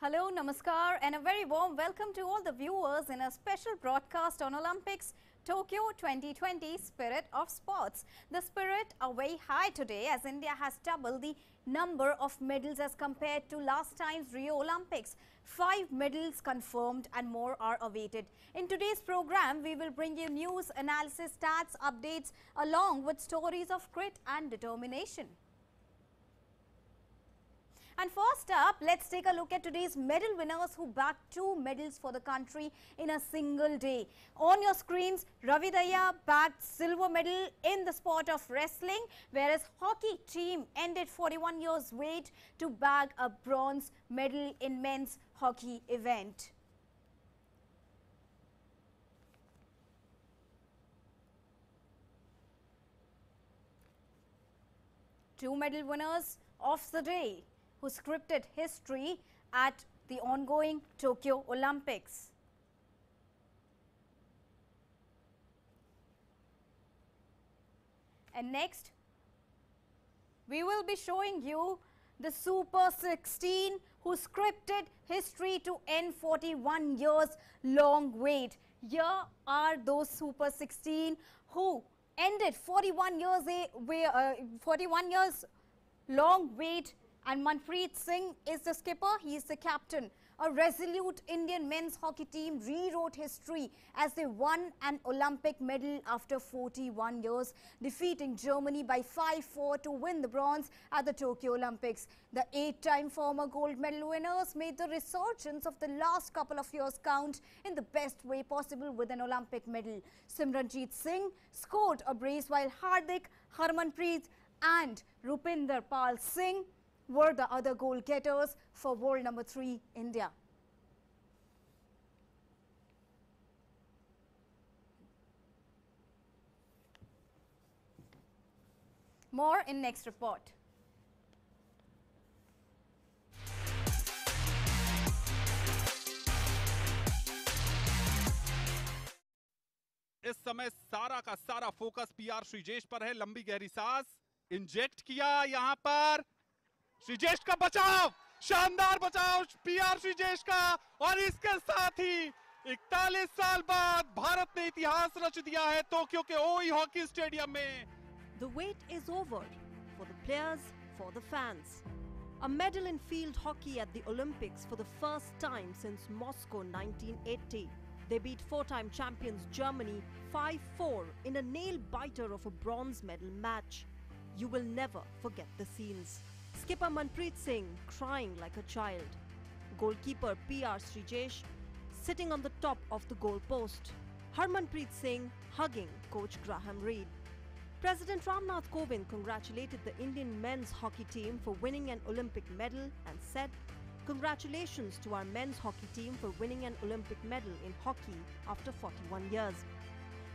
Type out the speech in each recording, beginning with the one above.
Hello, Namaskar, and a very warm welcome to all the viewers in a special broadcast on Olympics Tokyo 2020 Spirit of Sports. The spirit are very high today as India has doubled the number of medals as compared to last time's Rio Olympics. 5 medals confirmed and more are awaited. In today's program, we will bring you news, analysis, stats, updates along with stories of grit and determination. And first up, let's take a look at today's medal winners who bagged 2 medals for the country in a single day. On your screens, Ravi Dahiya bagged silver medal in the sport of wrestling, whereas hockey team ended 41 years wait to bag a bronze medal in men's hockey event. Two medal winners of the day who scripted history at the ongoing Tokyo Olympics. And next, we will be showing you the Super 16 who scripted history to end 41 years long wait. Here are those Super 16 who ended 41 years long wait. And Manpreet Singh is the skipper, he is the captain. A resolute Indian men's hockey team rewrote history as they won an Olympic medal after 41 years, defeating Germany by 5-4 to win the bronze at the Tokyo Olympics. The 8-time former gold medal winners made the resurgence of the last couple of years count in the best way possible with an Olympic medal. Simranjeet Singh scored a brace while Hardik, Harmanpreet and Rupinder Pal Singh were the other goal getters for world number 3 India. More in next report. इस समय सारा का सारा focus PR Sreejesh पर है। लंबी गहरी सांस इंजेक्ट किया यहां पर श्रीजेश का बचाव, शानदार बचाव पीआर श्रीजेश का, और इसके साथ ही 41 साल बाद भारत ने इतिहास रच दिया है टोक्यो के ओई हॉकी स्टेडियम में। The wait is over for the players, for the fans. A medal in field hockey at the Olympics for the first time since Moscow 1980. They beat 4-time champions Germany 5-4 in a nail-biter of a bronze medal match. You will never forget the scenes. Skipper Manpreet Singh crying like a child. Goalkeeper P.R. Srijesh sitting on the top of the goal post. Harmanpreet Singh hugging coach Graham Reed. President Ramnath Kovind congratulated the Indian men's hockey team for winning an Olympic medal and said, "Congratulations to our men's hockey team for winning an Olympic medal in hockey after 41 years.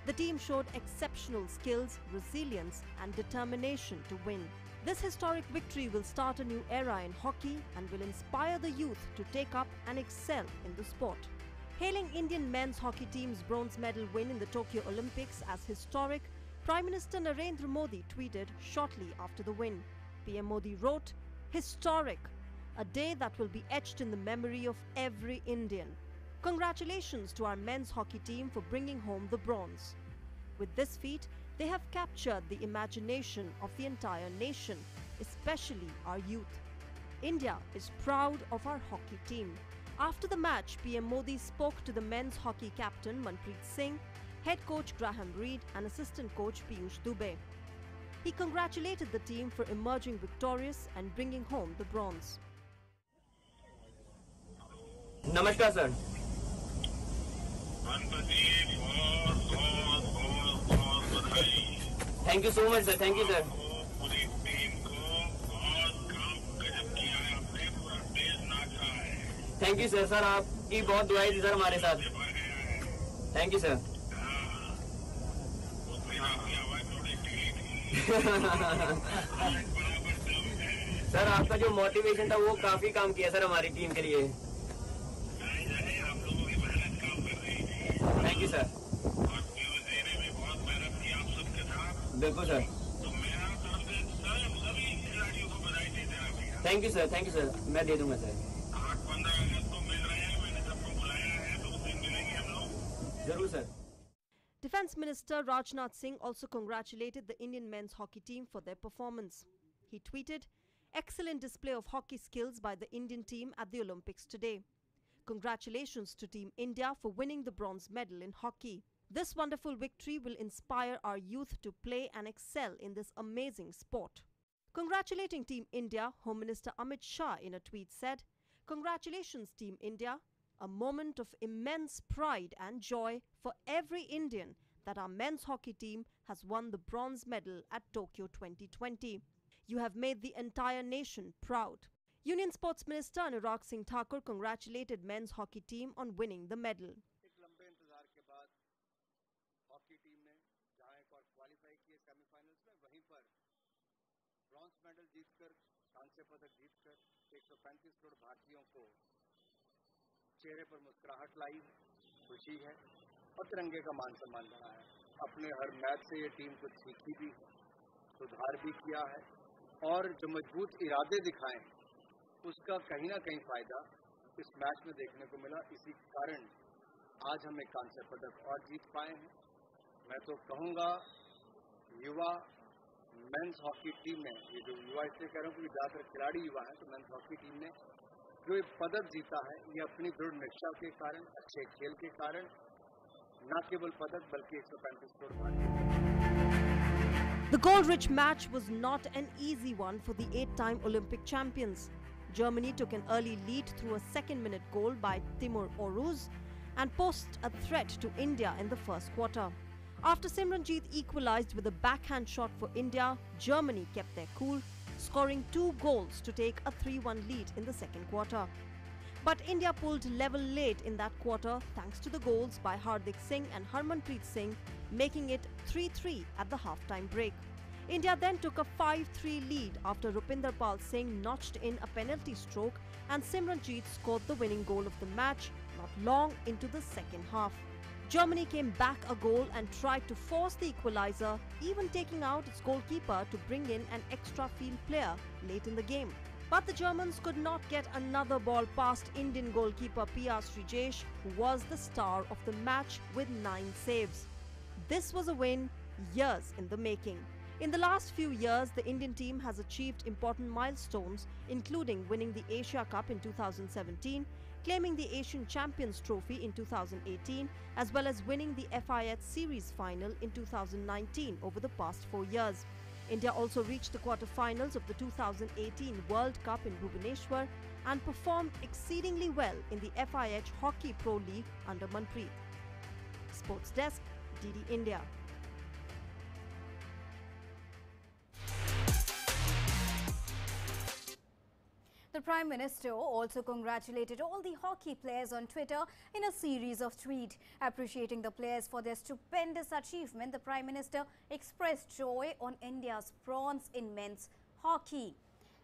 The team showed exceptional skills, resilience and determination to win. This historic victory will start a new era in hockey and will inspire the youth to take up and excel in the sport." Hailing Indian men's hockey team's bronze medal win in the Tokyo Olympics as historic, Prime Minister Narendra Modi tweeted shortly after the win. PM Modi wrote, "Historic, a day that will be etched in the memory of every Indian. Congratulations to our men's hockey team for bringing home the bronze. With this feat, they have captured the imagination of the entire nation, especially our youth. India is proud of our hockey team." After the match, PM Modi spoke to the men's hockey captain Manpreet Singh, head coach Graham Reed and assistant coach Piyush Dubey. He congratulated the team for emerging victorious and bringing home the bronze. Namaskar sir. Thank you so much sir. Thank you sir. Thank you sir. Sir आपकी बहुत दुआएं थी sir हमारे साथ. Thank you sir. Sir आपका जो motivation था वो काफी काम किया सर हमारी टीम के लिए. Thank you sir. बिल्कुल सर. Thank you sir. मैं दे दूंगा सर. जरूर sir. Defence Minister Rajnath Singh also congratulated the Indian men's hockey team for their performance. He tweeted, "Excellent display of hockey skills by the Indian team at the Olympics today. Congratulations to Team India for winning the bronze medal in hockey. This wonderful victory will inspire our youth to play and excel in this amazing sport." Congratulating Team India, Home Minister Amit Shah in a tweet said, "Congratulations Team India. A moment of immense pride and joy for every Indian that our men's hockey team has won the bronze medal at Tokyo 2020. You have made the entire nation proud." Union Sports Minister Anurag Singh Thakur congratulated men's hockey team on winning the medal. एक लंबे इंतजार के बाद hockey team ने जहां एक और qualify किए सेमीफाइनल्स में, वहीं पर ब्रॉन्ज मेडल जीतकर, कांस्य पदक जीतकर 135 करोड़ भारतीयों को चेहरे पर मुस्कुराहट लाई, खुशी है और तिरंगे का मान सम्मान बढ़ा है। अपने हर मैच से ये टीम कुछ सीखी भी है, सुधार भी किया है और जो मजबूत इरादे दिखाए उसका कहीं ना कहीं फायदा इस मैच में देखने को मिला। इसी कारण आज हम एक कांस्य पदक और जीत पाए हैं। मैं तो कहूँगा युवा मेंस हॉकी टीम ने, ये जो युवा इसलिए कह रहा हूँ क्योंकि ज़्यादातर खिलाड़ी युवा हैं, तो मेंस हॉकी टीम ने जो ये पदक जीता है ये अपनी दृढ़ निष्ठा के कारण, अच्छे खेल के कारण, न केवल पदक बल्कि 135 करोड़ भारतीय। The goal-rich match was not an easy one for the 8-time Olympic champions. Germany took an early lead through a second-minute goal by Timur Oruz and posed a threat to India in the first quarter. After Simranjeet equalized with a backhand shot for India, Germany kept their cool, scoring 2 goals to take a 3-1 lead in the second quarter. But India pulled level late in that quarter thanks to the goals by Hardik Singh and Harmanpreet Singh, making it 3-3 at the half-time break. India then took a 5-3 lead after Rupinder Pal Singh notched in a penalty stroke and Simranjeet scored the winning goal of the match not long into the second half. Germany came back a goal and tried to force the equalizer, even taking out its goalkeeper to bring in an extra field player late in the game. But the Germans could not get another ball past Indian goalkeeper P.R. Srijesh, who was the star of the match with 9 saves. This was a win years in the making. In the last few years, the Indian team has achieved important milestones, including winning the Asia Cup in 2017, claiming the Asian Champions Trophy in 2018, as well as winning the FIH Series Final in 2019 over the past 4 years. India also reached the quarter-finals of the 2018 World Cup in Bhubaneswar and performed exceedingly well in the FIH Hockey Pro League under Manpreet. Sports Desk, DD India. The Prime Minister also congratulated all the hockey players on Twitter in a series of tweets. Appreciating the players for their stupendous achievement, the Prime Minister expressed joy on India's bronze in men's hockey.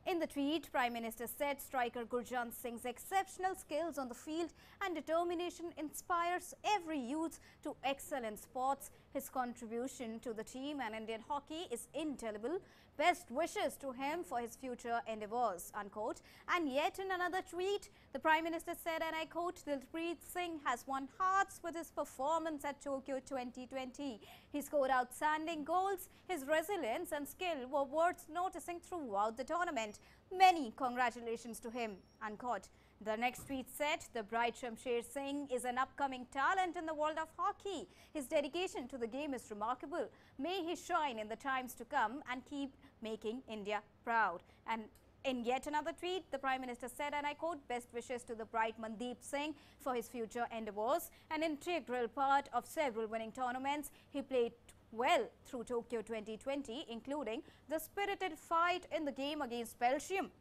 In the tweet, Prime Minister said striker Gurjant Singh's exceptional skills on the field and determination inspires every youth to excel in sports. His contribution to the team and Indian hockey is indelible. Best wishes to him for his future endeavours, unquote. And yet in another tweet, the Prime Minister said, and I quote, Dilpreet Singh has won hearts with his performance at Tokyo 2020. He scored outstanding goals. His resilience and skill were worth noticing throughout the tournament. Many congratulations to him, unquote. The next tweet said, the bright Shamsher Singh is an upcoming talent in the world of hockey. His dedication to the game is remarkable. May he shine in the times to come and keep making India proud. And in yet another tweet, the Prime Minister said, and I quote, best wishes to the bright Mandeep Singh for his future endeavours. An integral part of several winning tournaments, he played well through Tokyo 2020, including the spirited fight in the game against Belgium.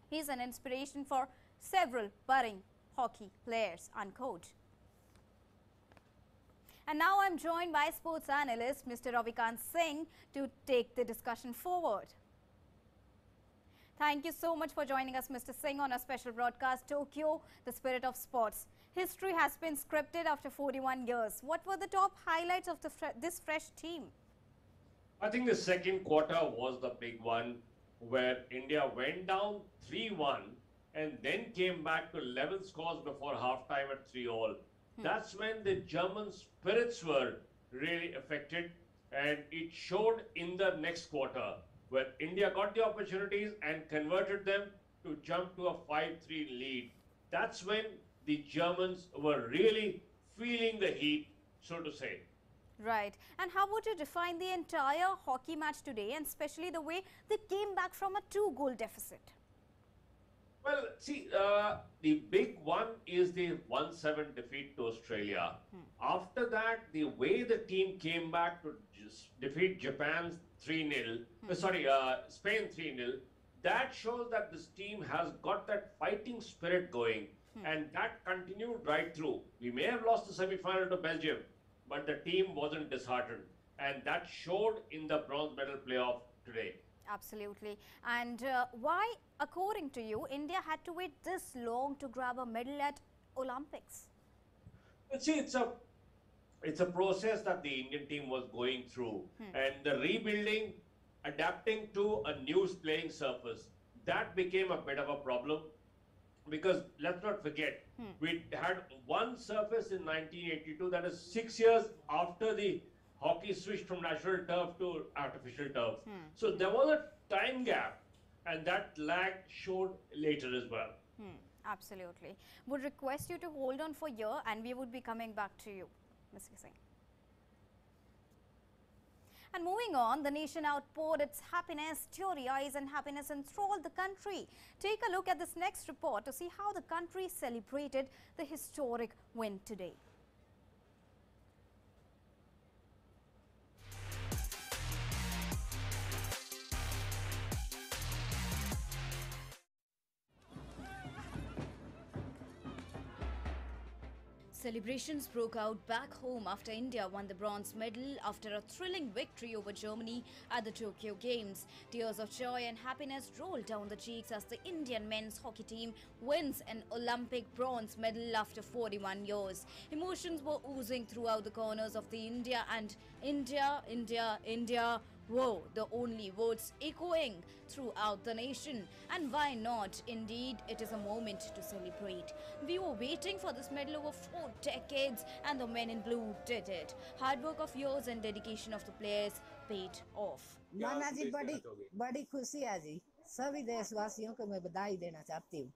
He's an inspiration for several budding hockey players, unquote. And now I'm joined by sports analyst Mr. Ravikant Singh to take the discussion forward. Thank you so much for joining us, Mr. Singh, on a special broadcast, Tokyo, the spirit of sports. History has been scripted after 41 years. What were the top highlights of this fresh team? I think the second quarter was the big one, where India went down 3-1 and then came back to level scores before half-time at 3-all. That's when the German spirits were really affected, and it showed in the next quarter where India got the opportunities and converted them to jump to a 5-3 lead. That's when the Germans were really feeling the heat, so to say. Right. And how would you define the entire hockey match today, and especially the way they came back from a 2-goal deficit? Well, see, the big one is the 1-7 defeat to Australia. After that, the way the team came back to defeat Japan 3-0, Spain 3-0, that shows that this team has got that fighting spirit going, and that continued right through. We may have lost the semi-final to Belgium, but the team wasn't disheartened, and that showed in the bronze medal playoff today. Absolutely. And why, according to you, India had to wait this long to grab a medal at Olympics? See, it's a process that the Indian team was going through, and the rebuilding, adapting to a new playing surface, that became a bit of a problem. Because let's not forget, we had one surface in 1982, that is 6 years after the hockey switched from natural turf to artificial turf. So there was a time gap, and that lag showed later as well. Absolutely. Would request you to hold on for a year, and we would be coming back to you, Mr. Singh. And moving on, the nation outpoured its happiness, teary eyes and happiness enthralled the country. Take a look at this next report to see how the country celebrated the historic win today. Celebrations broke out back home after India won the bronze medal after a thrilling victory over Germany at the Tokyo Games. Tears of joy and happiness rolled down the cheeks as the Indian men's hockey team wins an Olympic bronze medal after 41 years. Emotions were oozing throughout the corners of the India, and India, India, India were the only words echoing throughout the nation. And why not? Indeed, it is a moment to celebrate. We were waiting for this medal over 4 decades, and the men in blue did it. Hard work of years and dedication of the players paid off. माना जी बड़ी खुशी है जी। सभी देशवासियों को मैं बधाई देना चाहती हूँ।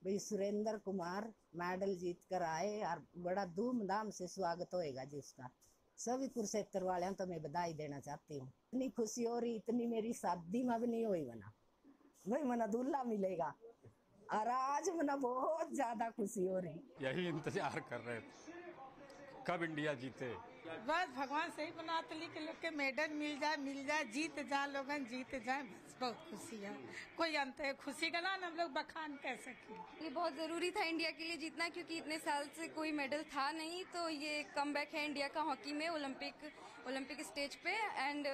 भाई सुरेंद्र कुमार मेडल जीत कर आए और बड़ा धूमधाम से स्वागत होएगा जी उसका। सभी कुरुक्षेत्र वाले तो मैं बधाई देना चाहती हूँ। इतनी खुशी हो रही, इतनी मेरी शादी में भी नहीं हुई बना। वही मना दूल्हा मिलेगा और आज मना बहुत ज्यादा खुशी हो रही। यही इंतजार कर रहे थे कब इंडिया जीते। बस भगवान सही बनाते के लोग के मेडल मिल जाए जीत जाए लोगन जीत जाए, बस बहुत खुशी है। कोई अंत है खुशी का ना हम लोग बखान कह सके। ये बहुत ज़रूरी था इंडिया के लिए जीतना, क्योंकि इतने साल से कोई मेडल था नहीं, तो ये कमबैक है इंडिया का हॉकी में ओलंपिक स्टेज पे, and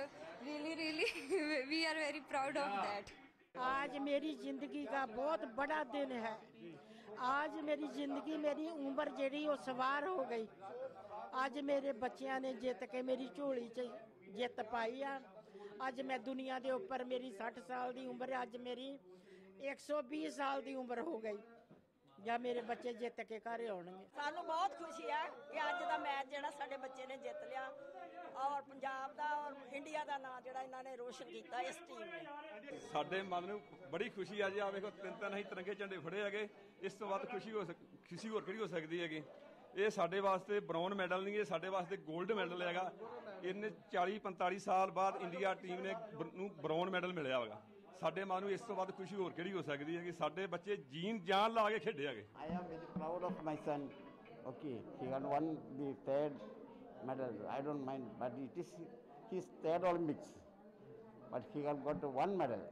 really we are very proud of that. आज मेरी जिंदगी का बहुत बड़ा दिन है। आज मेरी जिंदगी, मेरी उम्र जेड़ी वो सवार हो गई। आज मेरे बच्चियां ने जित के मेरी झोली च जित पाई है। आज मैं दुनिया के ऊपर, मेरी 60 साल की उम्र है, आज मेरी 120 साल की उम्र हो गई, या मेरे बच्चे जित के घर आउणगे। सानू बहुत खुशी है कि अज दा मैच जेड़ा साडे बच्चे ने जित लिया, और पंजाब दा और इंडिया दा नाम जेड़ा इन्हां ने रोशन कीता इस टीम ने। ਸਾਡੇ ਮਨ ਨੂੰ ਬੜੀ ਖੁਸ਼ੀ ਆ ਜੀ। ਆ ਵੇਖੋ ਤਿੰਨ ਅਸੀਂ ਤਿਰੰਗੇ ਝੰਡੇ ਫੜੇ ਹੈਗੇ। ਇਸ ਤੋਂ ਵੱਧ ਖੁਸ਼ੀ ਹੋਰ ਕਿਹੜੀ ਹੋ ਸਕਦੀ ਹੈਗੀ। ਇਹ ਸਾਡੇ ਵਾਸਤੇ ਬ੍ਰੌਨ ਮੈਡਲ ਨਹੀਂ, ਇਹ ਸਾਡੇ ਵਾਸਤੇ 골ਡ ਮੈਡਲ ਹੈਗਾ। ਇਹਨੇ 40-45 ਸਾਲ ਬਾਅਦ ਇੰਡੀਆ ਟੀਮ ਨੂੰ ਬ੍ਰੌਨ ਮੈਡਲ ਮਿਲਿਆ ਹੈਗਾ। ਸਾਡੇ ਮਨ ਨੂੰ ਇਸ ਤੋਂ ਵੱਧ ਖੁਸ਼ੀ ਹੋਰ ਕਿਹੜੀ ਹੋ ਸਕਦੀ ਹੈ ਕਿ ਸਾਡੇ ਬੱਚੇ ਜੀਨ ਜਾਨ ਲਾ ਕੇ ਖੇਡੇ ਹੈਗੇ। I am very proud of my son. Okay, he had won the 3rd medal. I don't mind, but it is his 3rd Olympics. But he had got 1 medal.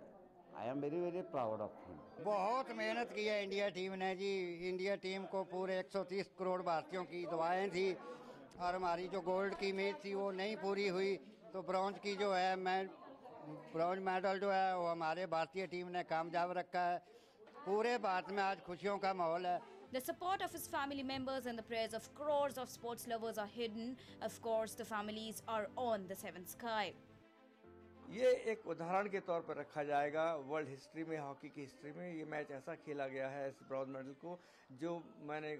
I am very proud of him. बहुत मेहनत की है India team ने जी। India team को पूरे 130 करोड़ भारतीयों की दुआएं थी, और हमारी जो गोल्ड की उम्मीद थी वो नहीं पूरी हुई, तो ब्रॉन्ज की जो है ब्रॉन्ज मेडल जो है वो हमारे भारतीय टीम ने कामयाब रखा है। पूरे भारत में आज खुशियों का माहौल है। The support of his family members and the prayers of crores of sports lovers are hidden. Of course, the families are on the 7th sky. ये एक उदाहरण के तौर पर रखा जाएगा वर्ल्ड हिस्ट्री में, हॉकी की हिस्ट्री में। ये मैच ऐसा खेला गया है इस ब्रॉन्ज मेडल को, जो मैंने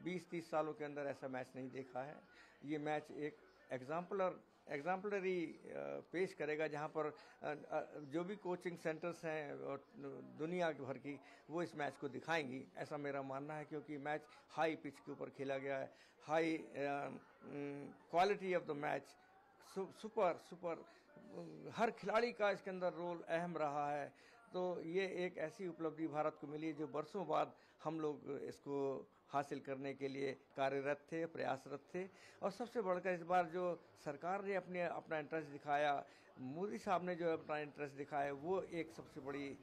20-30 सालों के अंदर ऐसा मैच नहीं देखा है। ये मैच एक एग्जाम्पलरी पेश करेगा, जहां पर जो भी कोचिंग सेंटर्स हैं और दुनिया भर की वो इस मैच को दिखाएंगी, ऐसा मेरा मानना है, क्योंकि मैच हाई पिच के ऊपर खेला गया है। High quality of the match, super हर खिलाड़ी का इसके अंदर रोल अहम रहा है। तो ये एक ऐसी उपलब्धि भारत को मिली जो बरसों बाद हम लोग इसको हासिल करने के लिए कार्यरत थे, प्रयासरत थे। और सबसे बढ़कर इस बार जो सरकार ने अपना इंटरेस्ट दिखाया, मोदी साहब ने जो अपना इंटरेस्ट दिखाया, वो एक सबसे बड़ी।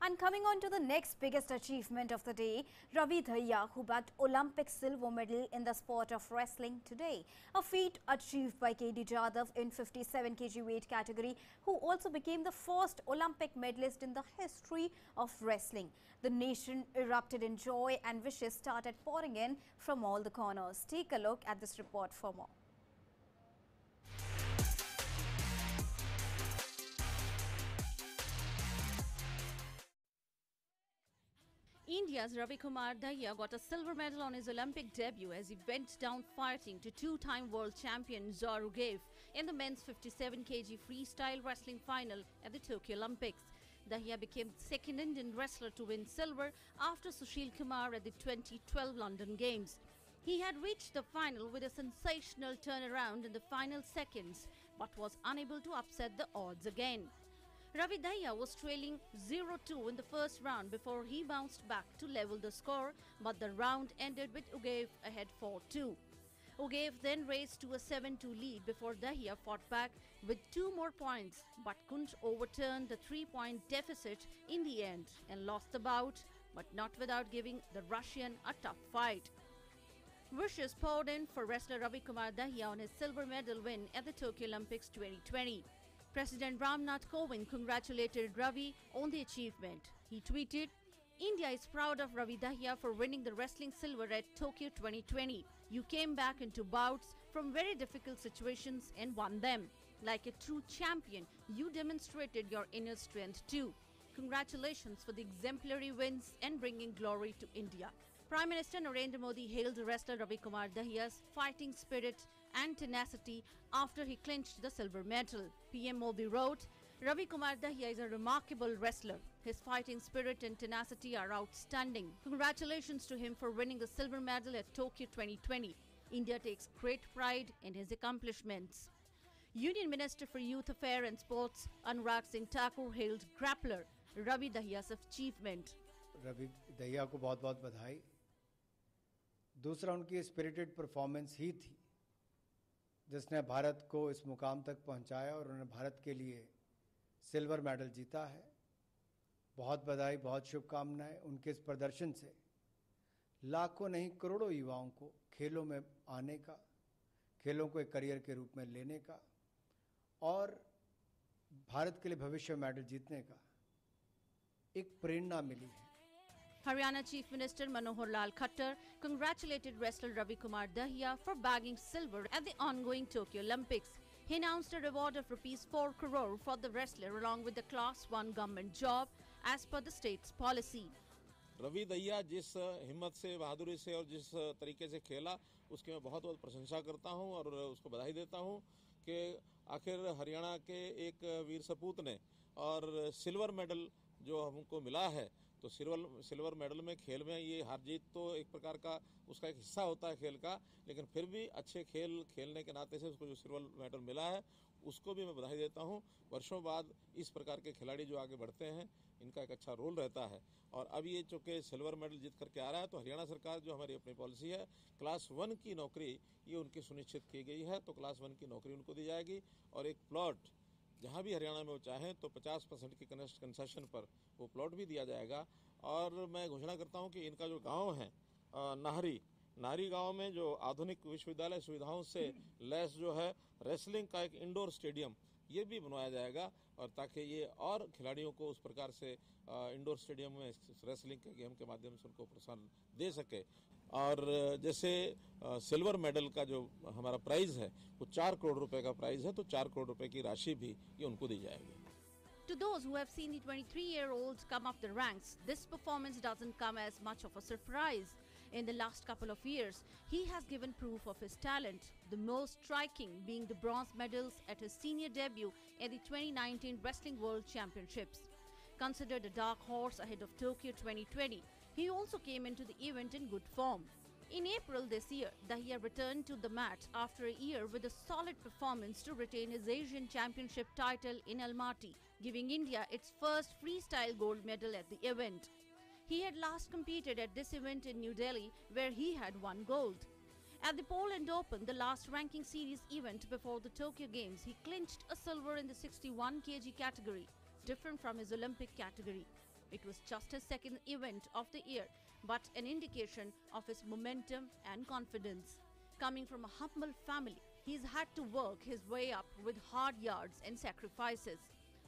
And coming on to the next biggest achievement of the day, Ravi Dahiya, who bagged Olympic silver medal in the sport of wrestling today. A feat achieved by KD Jadhav in 57 kg weight category, who also became the first Olympic medalist in the history of wrestling. The nation erupted in joy and wishes started pouring in from all the corners. Take a look at this report for more. India's Ravi Kumar Dahiya got a silver medal on his Olympic debut as he went down fighting to two-time world champion Zorugev in the men's 57 kg freestyle wrestling final at the Tokyo Olympics. Dahiya became the second Indian wrestler to win silver after Sushil Kumar at the 2012 London Games. He had reached the final with a sensational turnaround in the final seconds, but was unable to upset the odds again. Ravi Dahiya was trailing 0-2 in the first round before he bounced back to level the score, but the round ended with Ugev ahead 4-2. Ugev then raced to a 7-2 lead before Dahiya fought back with 2 more points, but couldn't overturn the 3-point deficit in the end and lost the bout, but not without giving the Russian a tough fight. Wishes poured in for wrestler Ravi Kumar Dahiya on his silver medal win at the Tokyo Olympics 2020. President Ramnath Kovind congratulated Ravi on the achievement. He tweeted, "India is proud of Ravi Dahiya for winning the wrestling silver at Tokyo 2020. You came back into bouts from very difficult situations and won them. Like a true champion, you demonstrated your inner strength too. Congratulations for the exemplary wins and bringing glory to India." Prime Minister Narendra Modi hailed wrestler Ravi Kumar Dahiya's fighting spirit and tenacity after he clinched the silver medal. PM Modi wrote, "Ravi Kumar Dahiya is a remarkable wrestler. His fighting spirit and tenacity are outstanding. Congratulations to him for winning the silver medal at Tokyo 2020. India takes great pride in his accomplishments." Union Minister for Youth Affairs and Sports Anurag Singh Thakur hailed grappler Ravi Dahiya's achievement. Ravi Dahiya को बहुत बहुत बधाई। दूसरा उनकी spirited performance ही थी जिसने भारत को इस मुकाम तक पहुंचाया और उन्होंने भारत के लिए सिल्वर मेडल जीता है। बहुत बधाई, बहुत शुभकामनाएं। उनके इस प्रदर्शन से लाखों नहीं करोड़ों युवाओं को खेलों में आने का, खेलों को एक करियर के रूप में लेने का और भारत के लिए भविष्य में मेडल जीतने का एक प्रेरणा मिली है। Haryana Chief Minister Manohar Lal Khattar congratulated wrestler Ravi Kumar Dahiya for bagging silver at the ongoing Tokyo Olympics. He announced a reward of ₹4 crore for the wrestler along with the Class 1 government job as per the state's policy. Ravi Dahiya जिस हिम्मत से, बहादुरी से और जिस तरीके से खेला उसकी मैं बहुत बहुत प्रशंसा करता हूं और उसको बधाई देता हूं कि आखिर हरियाणा के एक वीर सपूत ने और सिल्वर मेडल जो हमको मिला है, तो सिल्वर मेडल में खेल में ये हार जीत तो एक प्रकार का उसका एक हिस्सा होता है खेल का, लेकिन फिर भी अच्छे खेल खेलने के नाते से उसको जो सिल्वर मेडल मिला है उसको भी मैं बधाई देता हूं। वर्षों बाद इस प्रकार के खिलाड़ी जो आगे बढ़ते हैं इनका एक अच्छा रोल रहता है और अब ये चूँकि सिल्वर मेडल जीत करके आ रहा है तो हरियाणा सरकार जो हमारी अपनी पॉलिसी है क्लास 1 की नौकरी ये उनकी सुनिश्चित की गई है, तो क्लास 1 की नौकरी उनको दी जाएगी और एक प्लॉट जहाँ भी हरियाणा में वो चाहें तो 50% की कंसेशन पर वो प्लॉट भी दिया जाएगा। और मैं घोषणा करता हूँ कि इनका जो गांव है नाहरी गांव में जो आधुनिक विश्वविद्यालय सुविधाओं से लैस जो है रेसलिंग का एक इंडोर स्टेडियम ये भी बनवाया जाएगा और ताकि ये और खिलाड़ियों को उस प्रकार से इंडोर स्टेडियम में रेसलिंग के गेम के माध्यम से उनको प्रोत्साहन दे सके। और जैसे सिल्वर मेडल का जो हमारा प्राइज है वो 4 करोड़ रुपए का प्राइज है, तो 4 करोड़ रुपए की राशि भी ये उनको दी जाएगी। To those who have seen the 23-year-old come up the ranks, this performance doesn't come as much of a surprise. In the last couple of years, he has given proof of his talent, the most striking being the bronze medals at his senior debut at the 2019 Wrestling World Championships. Considered a dark horse ahead of Tokyo 2020, he also came into the event in good form. In April this year, Dahiya returned to the mat after a year with a solid performance to retain his Asian Championship title in Almaty, giving India its first freestyle gold medal at the event. He had last competed at this event in New Delhi, where he had won gold. At the Poland Open, the last ranking series event before the Tokyo Games, he clinched a silver in the 61 kg category, different from his Olympic category. It was just his second event of the year, but an indication of his momentum and confidence. Coming from a humble family, he's had to work his way up with hard yards and sacrifices.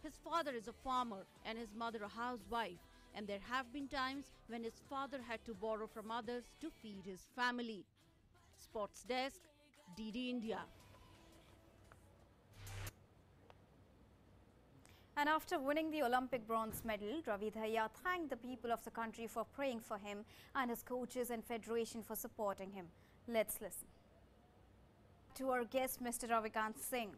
His father is a farmer and his mother a housewife, and there have been times when his father had to borrow from others to feed his family. Sports Desk, DD India. And after winning the Olympic bronze medal, Ravi Dahiya thanked the people of the country for praying for him and his coaches and federation for supporting him. Let's listen to our guest, Mr. Ravikant Singh.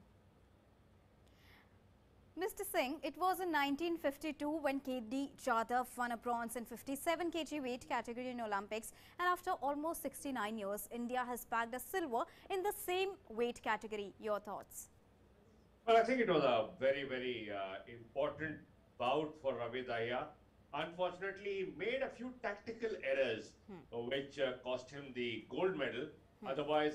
Mr. Singh, it was in 1952 when KD Jadhav won a bronze in 57 kg weight category in Olympics, and after almost 69 years, India has bagged a silver in the same weight category. Your thoughts? Well, I think it was a very, very important bout for Ravi Dahiya. Unfortunately, he made a few tactical errors which cost him the gold medal. Otherwise,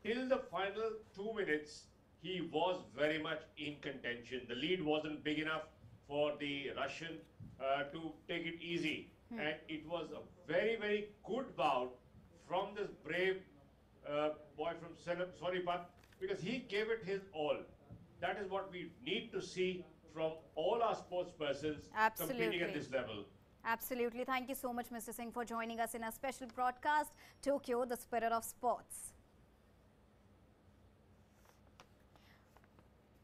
till the final 2 minutes, he was very much in contention. The lead wasn't big enough for the Russian to take it easy. And it was a very, very good bout from this brave boy from Sonipat, because he gave it his all. That is what we need to see from all our sports persons competing at this level. Absolutely. Thank you so much, Mr. Singh, for joining us in a special broadcast, Tokyo, the Spirit of Sports.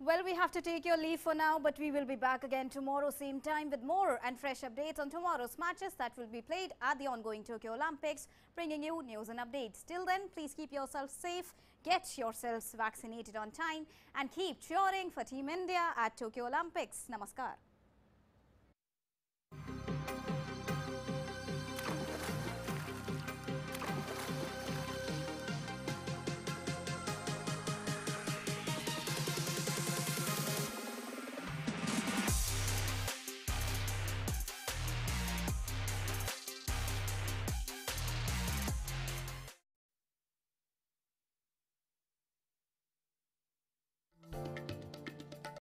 Well, we have to take your leave for now, but we will be back again tomorrow, same time, with more and fresh updates on tomorrow's matches that will be played at the ongoing Tokyo Olympics, bringing you news and updates. Till then, please keep yourself safe, get yourselves vaccinated on time, and keep cheering for Team India at Tokyo Olympics. Namaskar.